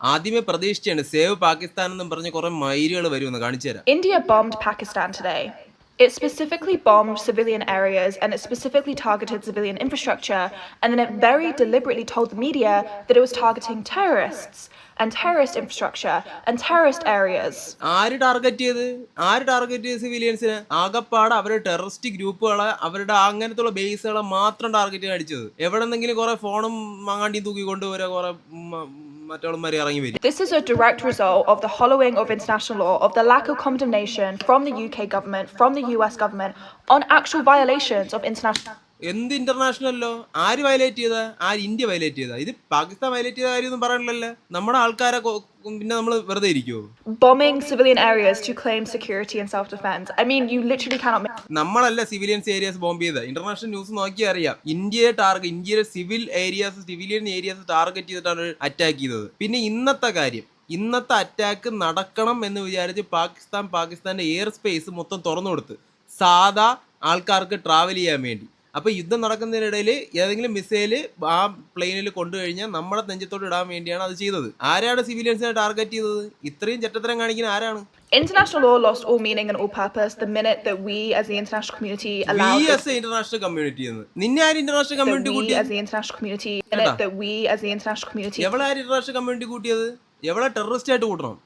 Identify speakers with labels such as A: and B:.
A: ആദ്യമേ പ്രതീക്ഷിച്ചാണ് സേവ് പാകിസ്ഥാൻ എന്നും പറഞ്ഞ് കുറെ മൈലുകൾ വരുമെന്ന് കാണിച്ചു തരാം.
B: India bombed Pakistan today. It specifically bombed civilian areas and it specifically targeted civilian infrastructure, and then it very deliberately told the media that it was targeting terrorists and terrorist infrastructure and terrorist areas.
A: ആര് target ചെയ്ത് സിവിലിയൻസിനെ? ആകപ്പാട് അവരുടെ terrorist ഗ്രൂപ്പുകളെ, അവരുടെ അങ്ങനത്തുള്ള ബേസുകളെ മാത്രം target അടിച്ചത്. എവിടെന്നെങ്കിലും കുറെ ഫോണും മാങ്ങാണ്ടിയും തൂക്കി കൊണ്ടുവരാ കുറെ മറ്റവന്മാർ ഇറങ്ങി വരും.
B: This is a direct result of the hollowing of international law, of the lack of condemnation from the UK government, from the US government on actual violations of international.
A: എന്ത് ഇന്റർനാഷണൽ ലോ? ആര് violate ചെയ്താ? ആര്? India violate ചെയ്താ? ഇത് Pakistan violate ചെയ്ത കാര്യമൊന്നും പറയാനില്ലല്ലോ. നമ്മുടെ ആൾക്കാരെ പിന്നെ നമ്മൾ വെറുതെ ഇരിക്കുവോ?
B: Bombing civilian areas to claim security and self-defense. I mean, you literally cannot make...
A: നമ്മളല്ല സിവിലിയൻസ് ഏരിയാസ് ബോംബ് ചെയ്ത. ഇന്റർനാഷണൽ ന്യൂസ് നോക്കിയാൽ അറിയാം. ഇന്ത്യയിലെ സിവിലിയൻ ഏരിയാസ് ടാർഗറ്റ് ചെയ്തിട്ടാണ് അറ്റാക്ക് ചെയ്തത്. പിന്നെ ഇന്നത്തെ അറ്റാക്ക് നടക്കണം എന്ന് വിചാരിച്ച് പാകിസ്ഥാന്റെ എയർ സ്പേസ് മൊത്തം തുറന്നു കൊടുത്ത് സാധാ ആൾക്കാർക്ക് ട്രാവൽ ചെയ്യാൻ വേണ്ടി. അപ്പോൾ യുദ്ധം നടക്കുന്നതിനിടയിൽ ഏതെങ്കിലും മിസൈല് ആ പ്ലെയിനിൽ കൊണ്ടുകഴിഞ്ഞാൽ നമ്മുടെ നെഞ്ചത്തോട് ഇടാൻ വേണ്ടിയാണ് അത് ചെയ്തത്. ആരാണ് സിവിലിയൻസിനെ ടാർഗറ്റ് ചെയ്തത്? ഇത്രയും ചെറ്റത്തരം കാണിക്കുന്ന ആരാണ്?
B: International law lost all meaning and all purpose the minute that we as the international community allowed...
A: We as the international community എന്ന്. നിന്നെ ആര് ഇന്റർനാഷണൽ കമ്മ്യൂണിറ്റി കൂട്ടി?
B: As the international community, that we as the international community...
A: എവളാര് international community കൂട്ടിയത്? എവളെ terrorist ആയിട്ട് കൂട്ടണം?